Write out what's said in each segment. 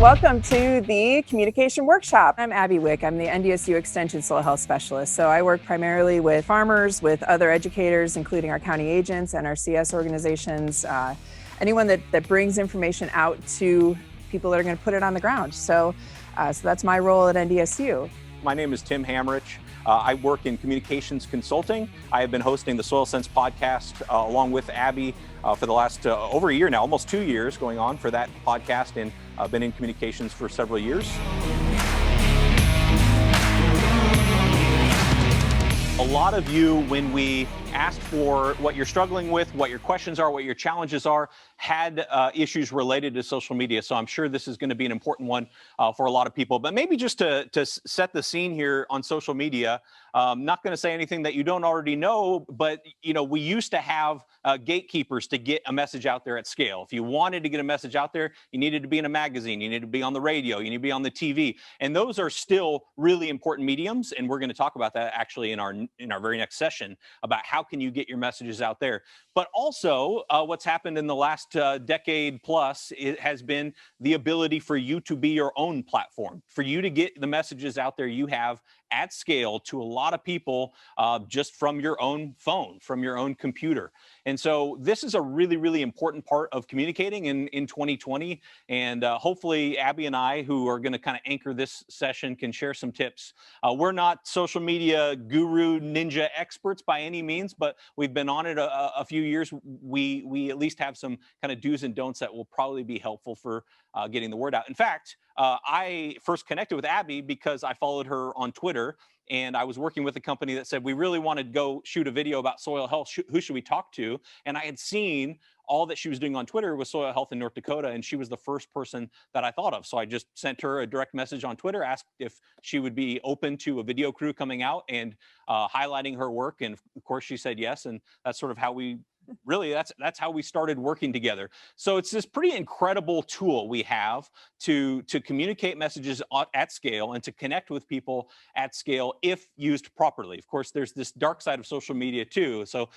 Welcome to the Communication Workshop. I'm Abbey Wick. I'm the NDSU Extension Soil Health Specialist. So I work primarily with farmers, with other educators, including our county agents and our CS organizations, anyone that brings information out to people that are going to put it on the ground. So that's my role at NDSU. My name is Tim Hammerrich. I work in communications consulting. I have been hosting the Soil Sense podcast along with Abbey for the last over a year now, almost 2 years going on for that podcast, and I've been in communications for several years. A lot of you, when we asked for what you're struggling with, what your questions are, what your challenges are, had issues related to social media. So I'm sure this is going to be an important one for a lot of people. But maybe just to set the scene here on social media, not going to say anything that you don't already know, but we used to have gatekeepers to get a message out there at scale. If you wanted to get a message out there, you needed to be in a magazine, you needed to be on the radio, you need to be on the TV, and those are still really important mediums. And we're going to talk about that actually in our very next session about how can you get your messages out there. But also what's happened in the last decade plus, it has been the ability for you to be your own platform, for you to get the messages out there you have at scale to a lot of people just from your own phone, from your own computer. And so this is a really, really important part of communicating in 2020. And hopefully Abbey and I, who are going to kind of anchor this session, can share some tips. We're not social media guru ninja experts by any means, but we've been on it a few years. We at least have some kind of do's and don'ts that will probably be helpful for getting the word out. In fact, I first connected with Abbey because I followed her on Twitter, and I was working with a company that said, we really want to go shoot a video about soil health. Who should we talk to? And I had seen all that she was doing on Twitter with soil health in North Dakota, and she was the first person that I thought of. So I just sent her a direct message on Twitter, asked if she would be open to a video crew coming out and highlighting her work. And of course she said yes. And that's sort of how we that's how we started working together. So it's this pretty incredible tool we have to communicate messages at scale and to connect with people at scale if used properly. Of course, there's this dark side of social media too. So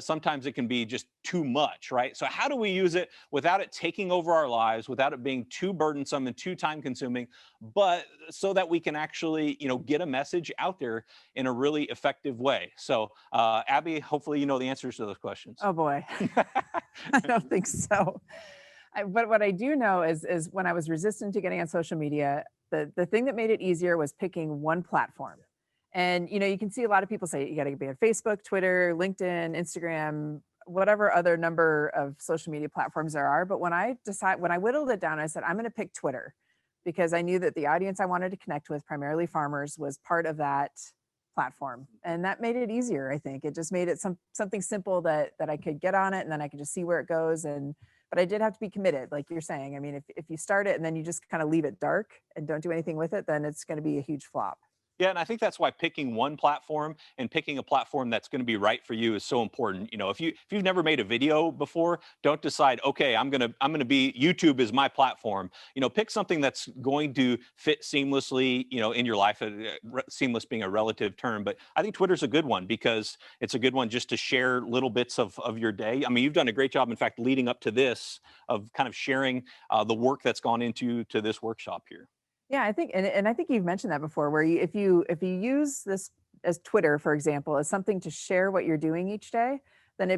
sometimes it can be just too much, right? So how do we use it without it taking over our lives, without it being too burdensome and too time consuming, but so that we can actually, get a message out there in a really effective way? So Abbey, hopefully you know the answers to those questions. Oh boy, I don't think so. But what I do know is when I was resistant to getting on social media, the thing that made it easier was picking one platform. And, you can see a lot of people say you got to be on Facebook, Twitter, LinkedIn, Instagram, whatever other number of social media platforms there are. But when I whittled it down, I said, I'm going to pick Twitter because I knew that the audience I wanted to connect with, primarily farmers, was part of that platform. And that made it easier. I think it just made it something simple that I could get on it and then I could just see where it goes. But I did have to be committed, like you're saying. I mean, if you start it and then you just kind of leave it dark and don't do anything with it, then it's going to be a huge flop. Yeah, and I think that's why picking one platform and picking a platform that's going to be right for you is so important. If you've never made a video before, don't decide, okay, I'm gonna be YouTube is my platform. Pick something that's going to fit seamlessly, in your life. Seamless being a relative term, but I think Twitter's a good one because it's a good one just to share little bits of your day. I mean, you've done a great job, in fact, leading up to this, of kind of sharing the work that's gone into this workshop here. Yeah, I think, and I think you've mentioned that before, where if you use this as Twitter, for example, as something to share what you're doing each day, then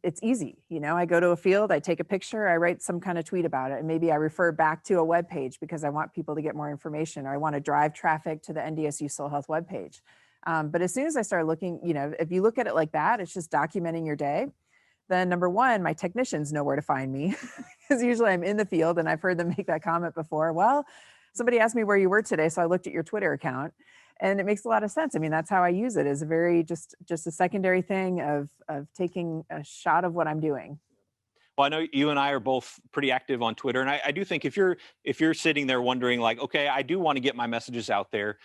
it's easy. I go to a field, I take a picture, I write some kind of tweet about it, and maybe I refer back to a web page because I want people to get more information, or I want to drive traffic to the NDSU Soil Health webpage. But as soon as I start looking, if you look at it like that, it's just documenting your day. Then number one, my technicians know where to find me because usually I'm in the field, and I've heard them make that comment before. Well, somebody asked me where you were today, so I looked at your Twitter account, and it makes a lot of sense. I mean, that's how I use it, as a very just a secondary thing of taking a shot of what I'm doing. Well, I know you and I are both pretty active on Twitter, and I do think if you're sitting there wondering, like, okay, I do want to get my messages out there,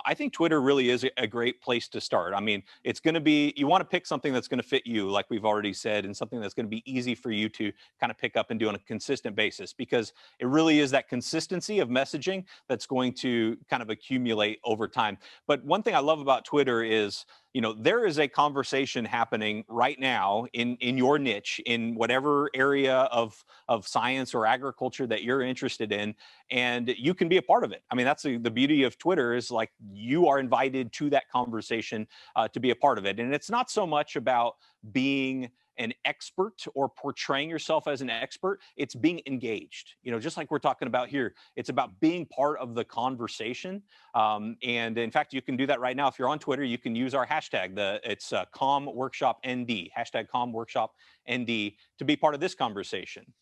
I think Twitter really is a great place to start. I mean, it's going to be, you want to pick something that's going to fit you, like we've already said, and something that's going to be easy for you to kind of pick up and do on a consistent basis, because it really is that consistency of messaging that's going to kind of accumulate over time. But one thing I love about Twitter is there is a conversation happening right now in your niche, in whatever area of science or agriculture that you're interested in, and you can be a part of it. I mean, that's the beauty of Twitter, is like you are invited to that conversation to be a part of it. And it's not so much about being an expert or portraying yourself as an expert. It's being engaged, just like we're talking about here. It's about being part of the conversation. And in fact, you can do that right now. If you're on Twitter, you can use our hashtag. It's CommWorkshopND, hashtag CommWorkshopND, to be part of this conversation.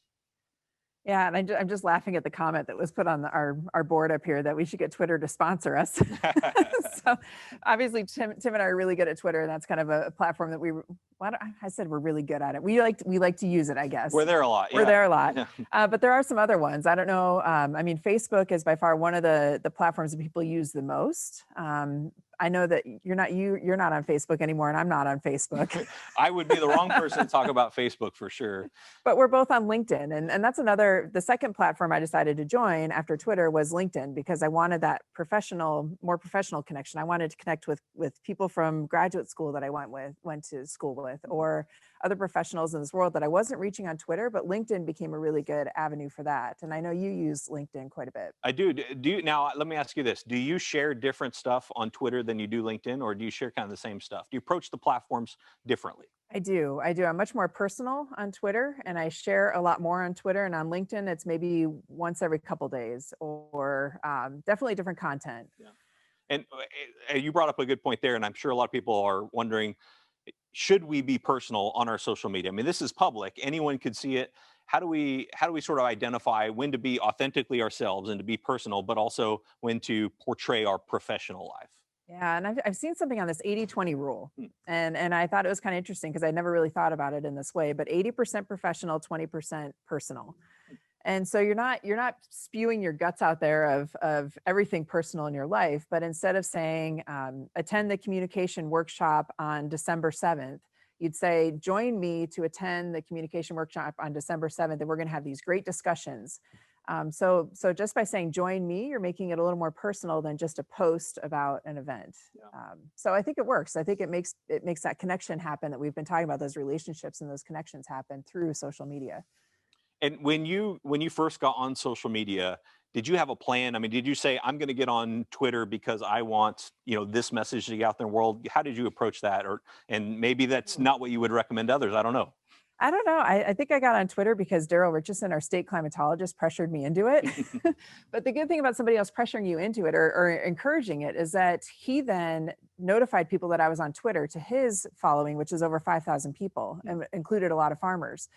Yeah, and I'm just laughing at the comment that was put on our board up here that we should get Twitter to sponsor us. So obviously, Tim and I are really good at Twitter, and that's kind of a platform that I said we're really good at it. We like to use it, I guess. We're there a lot. We're there a lot. Yeah. But there are some other ones. I don't know. I mean, Facebook is by far one of the platforms that people use the most. I know that you're not on Facebook anymore, and I'm not on Facebook. I would be the wrong person to talk about Facebook for sure. But we're both on LinkedIn, and that's the second platform I decided to join after Twitter was LinkedIn, because I wanted that more professional connection. I wanted to connect with people from graduate school that I went to school with, or other professionals in this world that I wasn't reaching on Twitter, but LinkedIn became a really good avenue for that. And I know you use LinkedIn quite a bit. I do. Now, let me ask you this. Do you share different stuff on Twitter than you do LinkedIn, or do you share kind of the same stuff? Do you approach the platforms differently? I do. I'm much more personal on Twitter, and I share a lot more on Twitter. And on LinkedIn, it's maybe once every couple days, or definitely different content. Yeah. And you brought up a good point there, and I'm sure a lot of people are wondering, should we be personal on our social media? I mean, this is public. Anyone could see it. How do we sort of identify when to be authentically ourselves and to be personal, but also when to portray our professional life? Yeah, and I've seen something on this 80-20 rule, and I thought it was kind of interesting because I never really thought about it in this way. But 80% professional, 20% personal, and so you're not spewing your guts out there of everything personal in your life. But instead of saying attend the communication workshop on December 7th, you'd say join me to attend the communication workshop on December 7th, and we're going to have these great discussions. So just by saying join me, you're making it a little more personal than just a post about an event. Yeah. So I think it works. I think it makes that connection happen that we've been talking about, those relationships and those connections happen through social media. And when you first got on social media, did you have a plan? I mean, did you say, I'm going to get on Twitter because I want, this message to get out in the world? How did you approach that? And maybe that's not what you would recommend others. I don't know. I don't know. I think I got on Twitter because Daryl Richardson, our state climatologist, pressured me into it. But the good thing about somebody else pressuring you into it or encouraging it is that he then notified people that I was on Twitter to his following, which is over 5,000 people, and included a lot of farmers.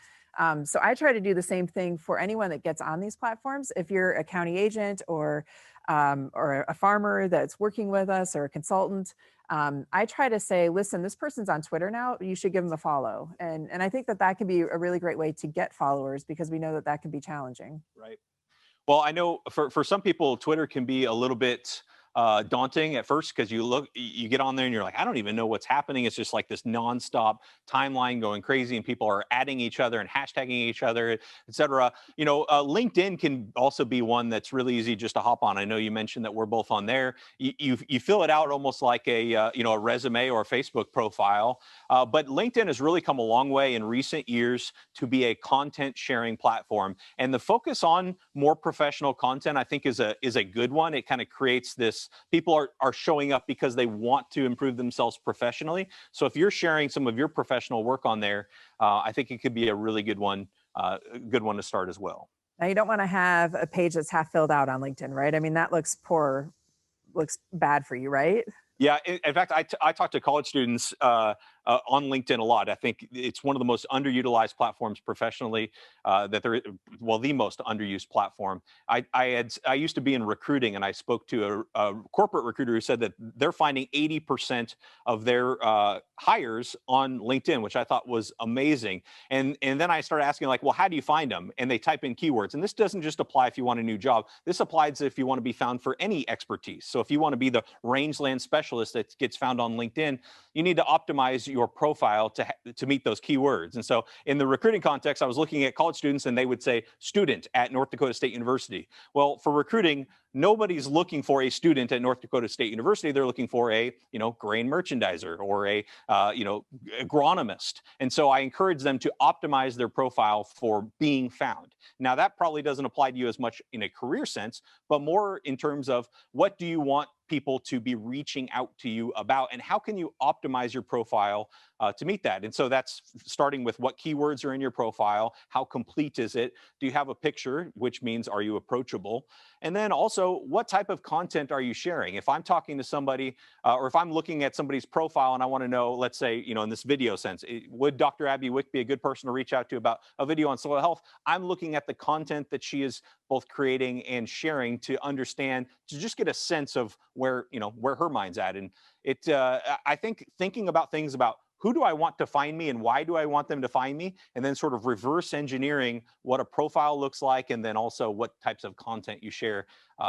So I try to do the same thing for anyone that gets on these platforms. If you're a county agent or a farmer that's working with us, or a consultant, I try to say, listen, this person's on Twitter now, you should give them a follow. And I think that can be a really great way to get followers, because we know that can be challenging. Right. Well, I know for some people, Twitter can be a little bit daunting at first, because you get on there and you're like, I don't even know what's happening. It's just like this nonstop timeline going crazy, and people are adding each other and hashtagging each other, et cetera. LinkedIn can also be one that's really easy just to hop on. I know you mentioned that we're both on there. You fill it out almost like a resume or a Facebook profile. But LinkedIn has really come a long way in recent years to be a content sharing platform. And the focus on more professional content, I think, is a good one. It kind of creates this, people are showing up because they want to improve themselves professionally. So if you're sharing some of your professional work on there, I think it could be a really good one to start as well. Now, you don't want to have a page that's half filled out on LinkedIn, right? I mean, that looks bad for you, right? Yeah, in fact, I talk to college students on LinkedIn a lot. I think it's one of the most underutilized platforms professionally. The most underused platform. I used to be in recruiting, and I spoke to a corporate recruiter who said that they're finding 80% of their hires on LinkedIn, which I thought was amazing. And then I started asking, like, well, how do you find them? And they type in keywords. And this doesn't just apply if you want a new job. This applies if you want to be found for any expertise. So if you want to be the rangeland specialist that gets found on LinkedIn, you need to optimize your profile to meet those keywords. And so in the recruiting context, I was looking at college students and they would say student at North Dakota State University. Well, for recruiting, nobody's looking for a student at North Dakota State University. They're looking for a, grain merchandiser or a, agronomist. And so I encourage them to optimize their profile for being found. Now, that probably doesn't apply to you as much in a career sense, but more in terms of what do you want people to be reaching out to you about, and how can you optimize your profile to meet that? And so that's starting with what keywords are in your profile, how complete is it, do you have a picture, which means are you approachable, and then also what type of content are you sharing? If I'm talking to somebody or if I'm looking at somebody's profile and I want to know, let's say, in this video sense, would Dr. Abbey Wick be a good person to reach out to about a video on soil health? I'm looking at the content that she is both creating and sharing to understand, to just get a sense of where her mind's at. And I think thinking about things about who do I want to find me and why do I want them to find me, and then sort of reverse engineering what a profile looks like, and then also what types of content you share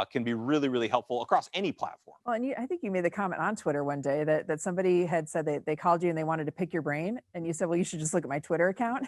can be really, really helpful across any platform. Well, and I think you made the comment on Twitter one day that somebody had said they called you and they wanted to pick your brain. And you said, well, you should just look at my Twitter account.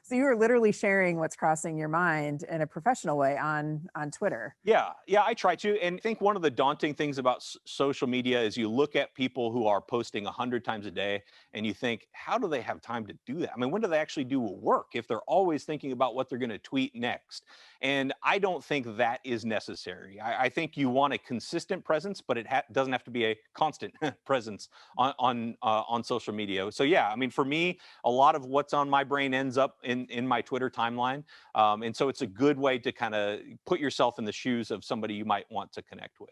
So you were literally sharing what's crossing your mind in a professional way on Twitter. Yeah, I try to. And I think one of the daunting things about social media is you look at people who are posting 100 times a day and you think, how do they have time to do that? I mean, when do they actually do work if they're always thinking about what they're going to tweet next? And I don't think that is necessary. I think you want a consistent presence, but it doesn't have to be a constant presence on social media. So yeah, I mean, for me, a lot of what's on my brain ends up in my Twitter timeline. And so it's a good way to kind of put yourself in the shoes of somebody you might want to connect with.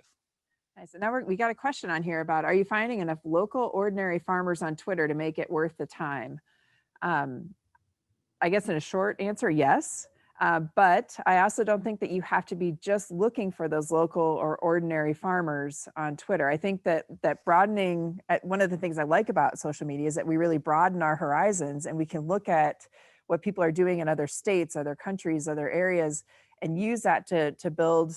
Nice. So now we got a question on here about, are you finding enough local ordinary farmers on Twitter to make it worth the time? I guess in a short answer, yes. But I also don't think that you have to be just looking for those local or ordinary farmers on Twitter. I think that broadening, one of the things I like about social media is that we really broaden our horizons and we can look at what people are doing in other states, other countries, other areas, and use that to build,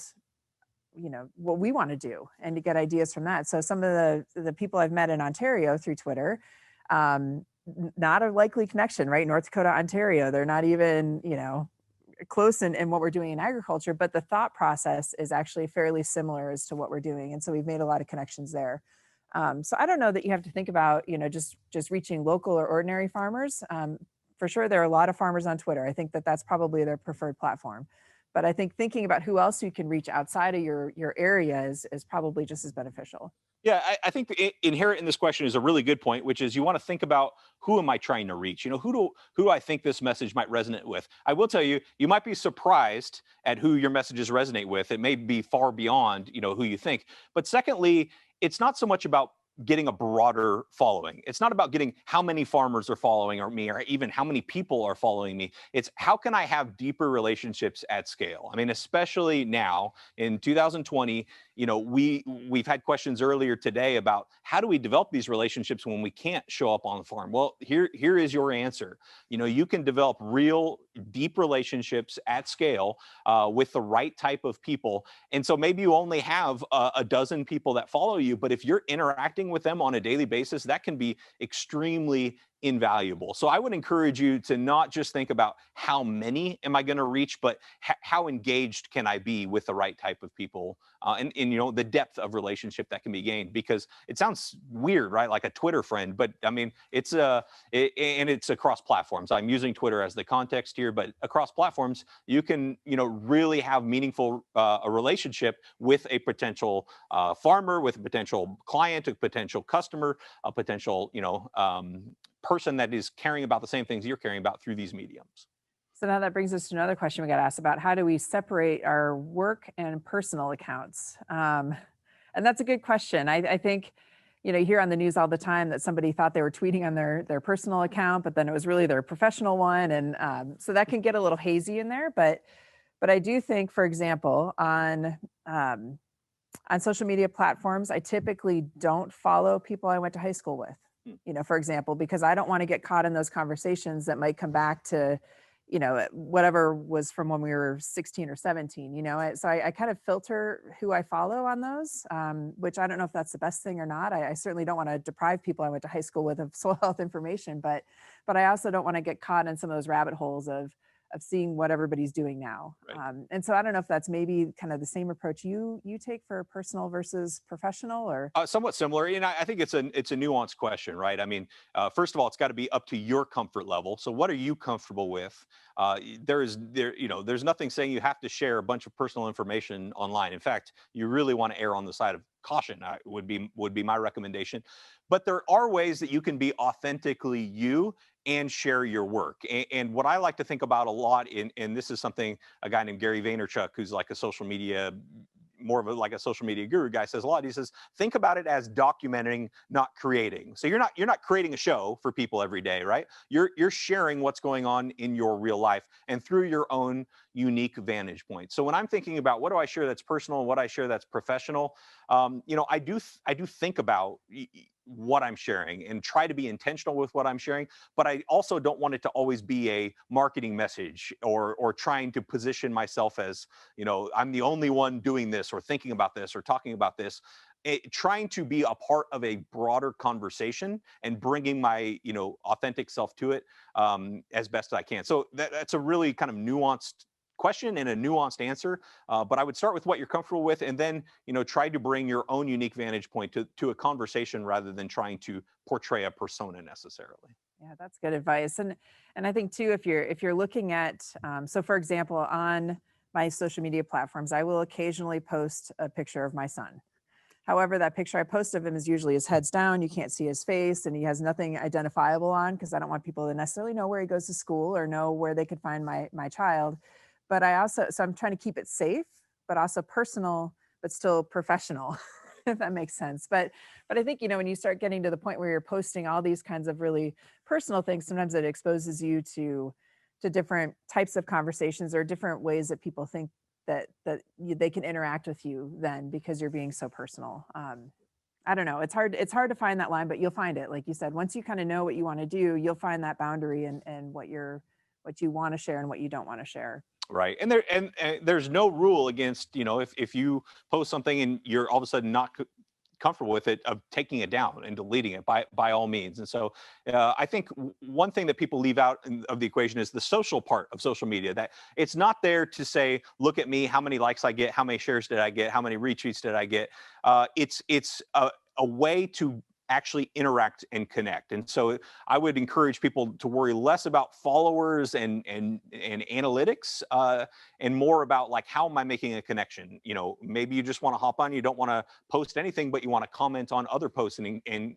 what we want to do and to get ideas from that. So some of the people I've met in Ontario through Twitter, not a likely connection, right? North Dakota, Ontario, they're not even, close in what we're doing in agriculture, but the thought process is actually fairly similar as to what we're doing. And so we've made a lot of connections there. So I don't know that you have to think about, just reaching local or ordinary farmers. For sure, there are a lot of farmers on Twitter. I think that's probably their preferred platform. But I think thinking about who else you can reach outside of your area is probably just as beneficial. Yeah, I think inherent in this question is a really good point, which is you want to think about who am I trying to reach? Who do I think this message might resonate with? I will tell you, you might be surprised at who your messages resonate with. It may be far beyond, who you think. But secondly, it's not so much about getting a broader following. It's not about getting how many farmers are following me or even how many people are following me. It's how can I have deeper relationships at scale? I mean, especially now in 2020, we've had questions earlier today about how do we develop these relationships when we can't show up on the farm? Well, here is your answer. You can develop real deep relationships at scale with the right type of people. And so maybe you only have a dozen people that follow you, but if you're interacting with them on a daily basis, that can be extremely invaluable. So I would encourage you to not just think about how many am I going to reach, but how engaged can I be with the right type of people, and the depth of relationship that can be gained. Because it sounds weird, right? Like a Twitter friend, but I mean, it's across platforms. I'm using Twitter as the context here, but across platforms, you can really have meaningful a relationship with a potential farmer, with a potential client, a potential customer, a potential person that is caring about the same things you're caring about through these mediums. So now that brings us to another question we got asked about: how do we separate our work and personal accounts? And that's a good question. I think, you hear on the news all the time that somebody thought they were tweeting on their personal account, but then it was really their professional one. And so that can get a little hazy in there. But I do think, for example, on social media platforms, I typically don't follow people I went to high school with, for example, because I don't want to get caught in those conversations that might come back to, whatever was from when we were 16 or 17, so I kind of filter who I follow on those, which I don't know if that's the best thing or not. I certainly don't want to deprive people I went to high school with of soil health information, but I also don't want to get caught in some of those rabbit holes of seeing what everybody's doing now. Right. And so I don't know if that's maybe kind of the same approach you take for personal versus professional, or Somewhat similar, and I think it's a nuanced question, right? I mean, first of all, it's got to be up to your comfort level. So, what are you comfortable with? There's nothing saying you have to share a bunch of personal information online. In fact, you really want to err on the side of caution. Would be my recommendation. But there are ways that you can be authentically you and share your work. And what I like to think about a lot, and this is something a guy named Gary Vaynerchuk, who's like a social media more of like a social media guru guy, says a lot. He says, think about it as documenting, not creating. So you're not creating a show for people every day, right? You're sharing what's going on in your real life and through your own unique vantage point. So when I'm thinking about what do I share that's personal and what I share that's professional, I do think about what I'm sharing and try to be intentional with what I'm sharing, but I also don't want it to always be a marketing message or trying to position myself as, I'm the only one doing this or thinking about this or talking about this. Trying to be a part of a broader conversation and bringing my, authentic self to it as best I can. So that's a really kind of nuanced question and a nuanced answer, but I would start with what you're comfortable with, and then try to bring your own unique vantage point to a conversation rather than trying to portray a persona necessarily. yeah, that's good advice. And I think too, if you're looking at, so for example, on my social media platforms, I will occasionally post a picture of my son. However, that picture I post of him is usually his head's down. You can't see his face, and he has nothing identifiable on, because I don't want people to necessarily know where he goes to school or know where they could find my child. But so I'm trying to keep it safe, but also personal, but still professional, if that makes sense. But I think, when you start getting to the point where you're posting all these kinds of really personal things, sometimes it exposes you to different types of conversations or different ways that people think that they can interact with you then, because you're being so personal. I don't know. It's hard to find that line, but you'll find it. Like you said, once you kind of know what you want to do, you'll find that boundary and what you want to share and what you don't want to share. Right. And there's no rule against, if you post something and you're all of a sudden not comfortable with it, of taking it down and deleting it by all means. And so I think one thing that people leave out of the equation is the social part of social media, that it's not there to say, look at me, how many likes I get, how many shares did I get, how many retweets did I get. It's a way to actually interact and connect. And so I would encourage people to worry less about followers and analytics, and more about like, how am I making a connection? Maybe you just want to hop on, you don't want to post anything, but you want to comment on other posts and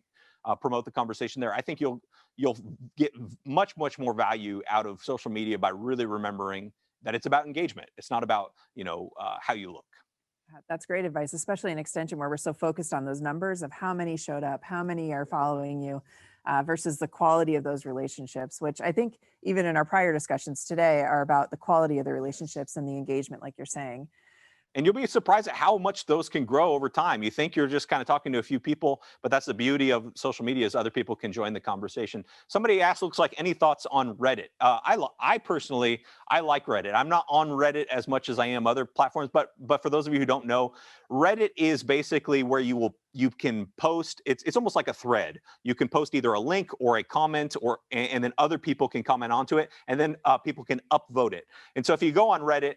promote the conversation there. I think you'll get much more value out of social media by really remembering that it's about engagement. It's not about how you look. That's great advice, especially in extension where we're so focused on those numbers of how many showed up, how many are following you, versus the quality of those relationships, which I think even in our prior discussions today are about the quality of the relationships and the engagement, like you're saying. And you'll be surprised at how much those can grow over time. You think you're just kind of talking to a few people, but that's the beauty of social media, is other people can join the conversation. Somebody asked, looks like, any thoughts on Reddit? I personally, I like Reddit. I'm not on Reddit as much as I am other platforms, but for those of you who don't know, Reddit is basically where you can post. It's almost like a thread. You can post either a link or a comment, and then other people can comment onto it, and then people can upvote it. And so if you go on Reddit,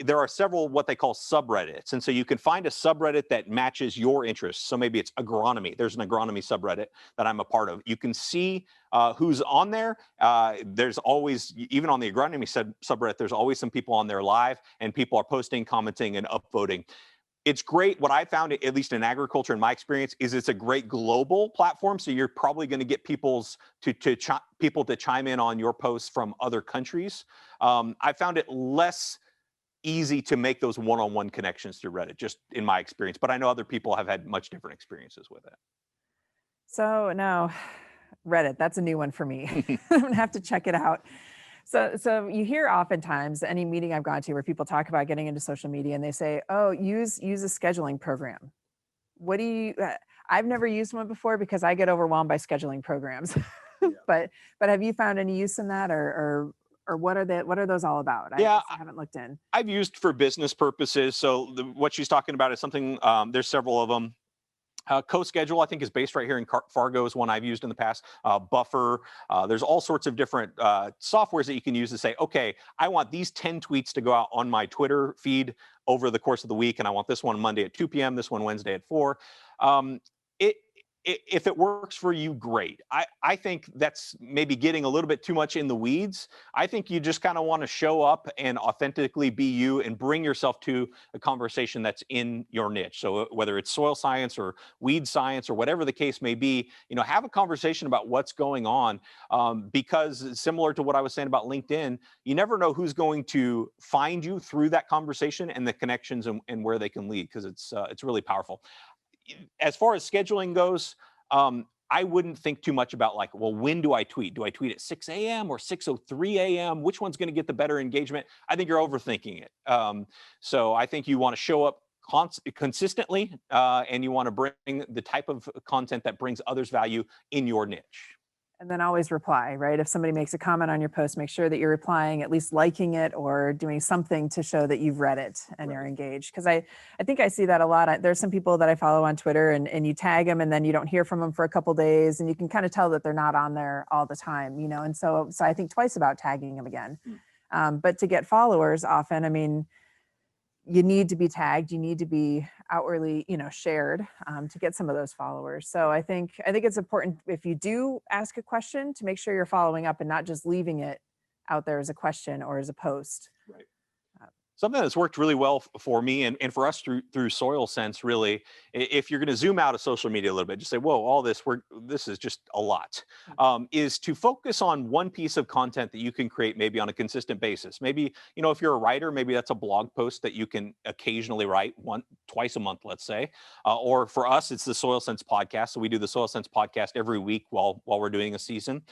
there are several what they call subreddits. And so you can find a subreddit that matches your interests. So maybe it's agronomy. There's an agronomy subreddit that I'm a part of. You can see who's on there. There's always, even on the agronomy subreddit, there's always some people on there live, and people are posting, commenting, and upvoting. It's great. What I found, at least in agriculture, in my experience, is it's a great global platform. So you're probably going to get people to chime in on your posts from other countries. I found it less easy to make those one-on-one connections through Reddit, just in my experience. But I know other people have had much different experiences with it. So now, Reddit, that's a new one for me. I'm gonna have to check it out. So you hear oftentimes, any meeting I've gone to where people talk about getting into social media and they say, oh, use a scheduling program. What do you, I've never used one before because I get overwhelmed by scheduling programs. Yeah. But have you found any use in that, or Or what are those all about? I Yeah, just haven't looked in. I've used for business purposes. So what she's talking about is something, there's several of them. Co-schedule, I think, is based right here in Fargo, is one I've used in the past. Buffer. There's all sorts of different softwares that you can use to say, okay, I want these 10 tweets to go out on my Twitter feed over the course of the week, and I want this one Monday at 2 p.m., this one Wednesday at 4. It if it works for you, great. I think that's maybe getting a little bit too much in the weeds. I think you just kind of want to show up and authentically be you and bring yourself to a conversation that's in your niche. So whether it's soil science or weed science or whatever the case may be, have a conversation about what's going on, because similar to what I was saying about LinkedIn, you never know who's going to find you through that conversation and the connections and where they can lead, because it's really powerful. As far as scheduling goes, I wouldn't think too much about like, well, when do I tweet? Do I tweet at 6 a.m. or 6:03 a.m.? Which one's going to get the better engagement? I think you're overthinking it. So I think you want to show up consistently, and you want to bring the type of content that brings others value in your niche. And then always reply, right? If somebody makes a comment on your post, make sure that you're replying, at least liking it or doing something to show that you've read it and you're engaged. Because I think I see that a lot. There's some people that I follow on Twitter, and you tag them and then you don't hear from them for a couple days, and you can kind of tell that they're not on there all the time, and so I think twice about tagging them again. But to get followers often, I mean, you need to be tagged, you need to be outwardly, shared, to get some of those followers. So I think it's important, if you do ask a question, to make sure you're following up and not just leaving it out there as a question or as a post. Right. Something that's worked really well for me and for us through Soil Sense, really, if you're going to zoom out of social media a little bit, just say, whoa, all this is just a lot, is to focus on one piece of content that you can create maybe on a consistent basis. Maybe, if you're a writer, maybe that's a blog post that you can occasionally write twice a month, let's say. Or for us, it's the Soil Sense podcast. So we do the Soil Sense podcast every week while we're doing a season.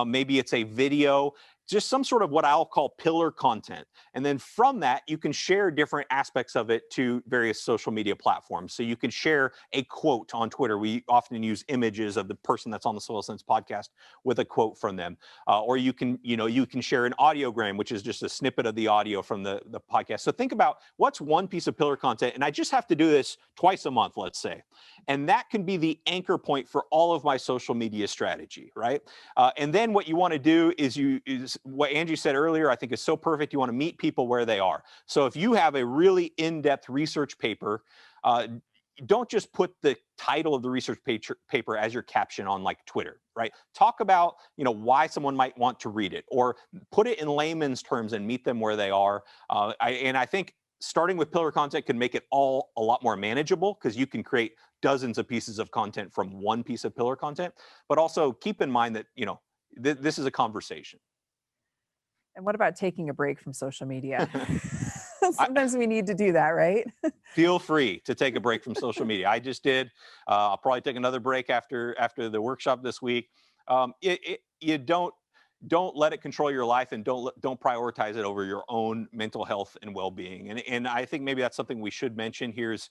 Maybe it's a video, just some sort of what I'll call pillar content. And then from that, you can share different aspects of it to various social media platforms. So you can share a quote on Twitter. We often use images of the person that's on the Soil Sense podcast with a quote from them. Or you can share an audiogram, which is just a snippet of the audio from the podcast. So think about what's one piece of pillar content, and I just have to do this twice a month, let's say. And that can be the anchor point for all of my social media strategy, right? And then what you want to do is what Angie said earlier, I think is so perfect. You want to meet people where they are. So if you have a really in-depth research paper, don't just put the title of the research paper as your caption on like Twitter, right? Talk about, why someone might want to read it, or put it in layman's terms and meet them where they are. I think starting with pillar content can make it all a lot more manageable, because you can create dozens of pieces of content from one piece of pillar content. But also keep in mind that, this is a conversation. And what about taking a break from social media? Sometimes we need to do that, right? Feel free to take a break from social media. I just did. I'll probably take another break after the workshop this week. You don't let it control your life, and don't prioritize it over your own mental health and well-being. And I think maybe that's something we should mention here is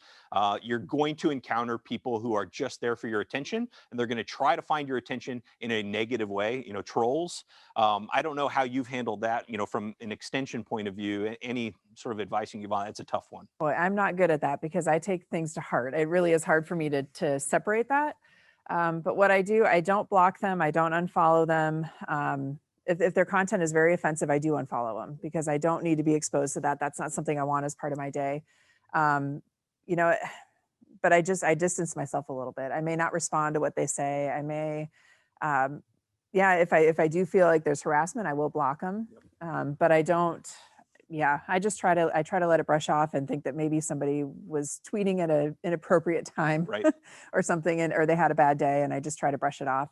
you're going to encounter people who are just there for your attention, and they're going to try to find your attention in a negative way, trolls. I don't know how you've handled that, from an extension point of view. Any sort of advice you can give on it's a tough one. Boy, I'm not good at that, because I take things to heart. It really is hard for me to separate that. But what I do, I don't block them. I don't unfollow them. If their content is very offensive, I do unfollow them, because I don't need to be exposed to that. That's not something I want as part of my day. But I distance myself a little bit. I may not respond to what they say. I may, if I do feel like there's harassment, I will block them. But I don't. Yeah, I try to let it brush off and think that maybe somebody was tweeting at an inappropriate time, right, or something, or they had a bad day, and I just try to brush it off.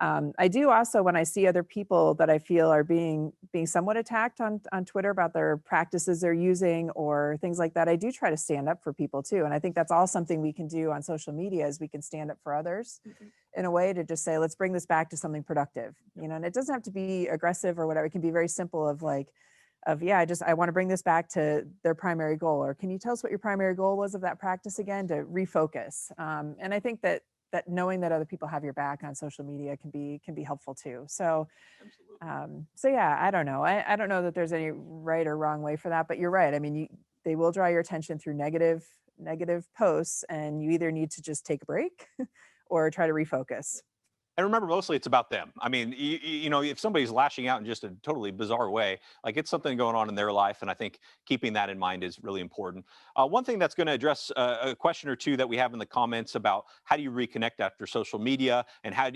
I do also, when I see other people that I feel are being somewhat attacked on Twitter about their practices they're using or things like that, I do try to stand up for people too. And I think that's all something we can do on social media, is we can stand up for others in a way to just say, let's bring this back to something productive, and it doesn't have to be aggressive or whatever. It can be very simple of like, I want to bring this back to their primary goal, or can you tell us what your primary goal was of that practice again, to refocus. And I think that that knowing that other people have your back on social media can be helpful too. So so yeah, I don't know. I don't know that there's any right or wrong way for that, but you're right. I mean, they will draw your attention through negative posts, and you either need to just take a break or try to refocus. And remember, mostly it's about them. I mean, you know, if somebody's lashing out in just a totally bizarre way, like it's something going on in their life. And I think keeping that in mind is really important. One thing that's going to address a question or two that we have in the comments about how do you reconnect after social media, and how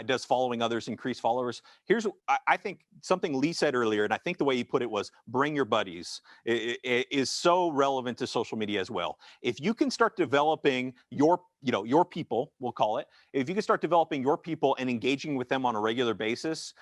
does following others increase followers? Here's, I think something Lee said earlier, and I think the way he put it was bring your buddies is so relevant to social media as well. If you can start developing your people, we'll call it, if you can start developing your people and engaging with them on a regular basis,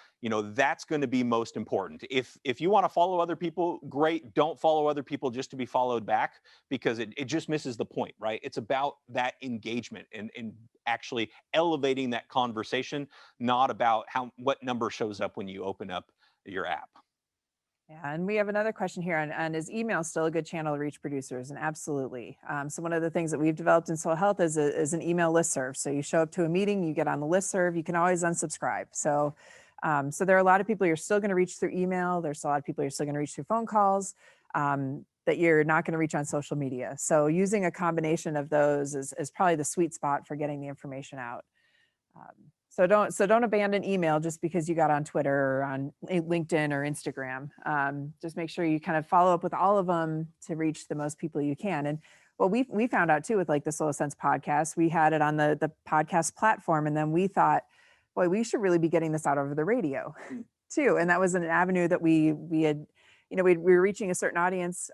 that's going to be most important. If you want to follow other people, great. Don't follow other people just to be followed back, because it just misses the point, right? It's about that engagement and actually elevating that conversation, not about what number shows up when you open up your app. Yeah, and we have another question here on is email still a good channel to reach producers? And absolutely. So one of the things that we've developed in Soil Health is an email listserv. So you show up to a meeting, you get on the listserv, you can always unsubscribe. So so there are a lot of people you're still going to reach through email. There's a lot of people you're still going to reach through phone calls that you're not going to reach on social media. So using a combination of those is probably the sweet spot for getting the information out. So don't abandon email just because you got on Twitter or on LinkedIn or Instagram. Just make sure you kind of follow up with all of them to reach the most people you can. And what we found out too with like the Soil Sense podcast, we had it on the podcast platform, and then we thought, boy, we should really be getting this out over the radio too. And that was an avenue that we had, we were reaching a certain audience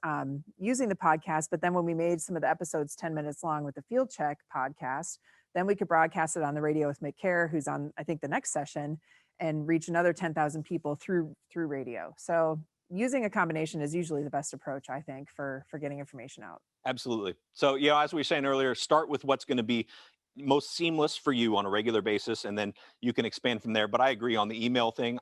using the podcast, but then when we made some of the episodes 10 minutes long with the Field Check podcast, then we could broadcast it on the radio with Mick Kerr, who's on, I think, the next session, and reach another 10,000 people through radio. So using a combination is usually the best approach, I think, for getting information out. Absolutely. So, as we were saying earlier, start with what's going to be most seamless for you on a regular basis, and then you can expand from there. But I agree on the email thing.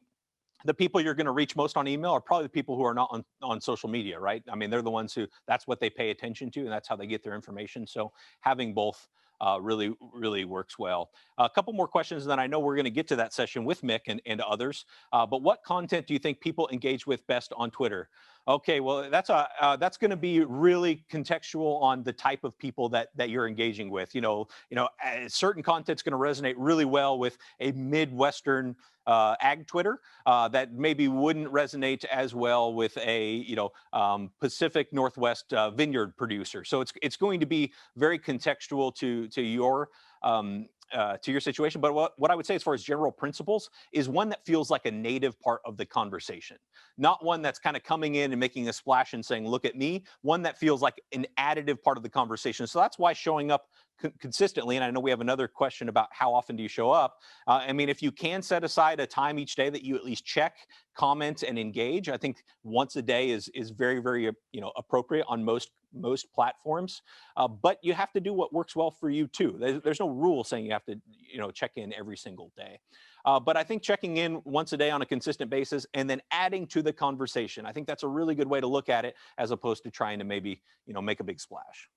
The people you're going to reach most on email are probably the people who are not on social media, right? I mean, they're the ones who, that's what they pay attention to, and that's how they get their information. So having both really works well. A couple more questions, and then I know we're going to get to that session with Mick and others. But what content do you think people engage with best on Twitter? Okay, well, that's going to be really contextual on the type of people that you're engaging with. Certain content's going to resonate really well with a Midwestern ag Twitter that maybe wouldn't resonate as well with a Pacific Northwest vineyard producer. So it's going to be very contextual to your situation. But what I would say as far as general principles is one that feels like a native part of the conversation, not one that's kind of coming in and making a splash and saying, look at me, one that feels like an additive part of the conversation. So that's why showing up consistently, and I know we have another question about how often do you show up. I mean, if you can set aside a time each day that you at least check, comment, and engage, I think once a day is very, very appropriate on most platforms. But you have to do what works well for you too. There's no rule saying you have to check in every single day. But I think checking in once a day on a consistent basis and then adding to the conversation, I think that's a really good way to look at it, as opposed to trying to maybe make a big splash.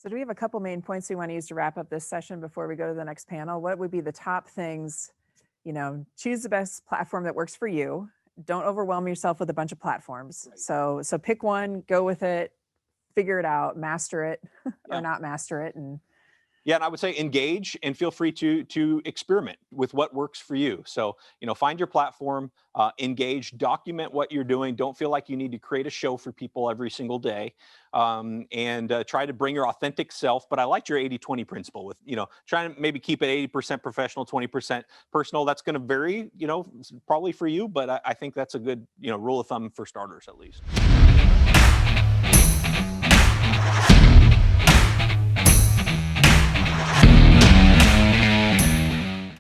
So do we have a couple main points we want to use to wrap up this session before we go to the next panel? What would be the top things? Choose the best platform that works for you. Don't overwhelm yourself with a bunch of platforms. Right. So pick one, go with it, figure it out, master it or not master it. And I would say engage and feel free to experiment with what works for you. So, find your platform, engage, document what you're doing. Don't feel like you need to create a show for people every single day, and try to bring your authentic self. But I liked your 80-20 principle with, trying to maybe keep it 80% professional, 20% personal. That's going to vary, probably for you, but I think that's a good, rule of thumb for starters, at least.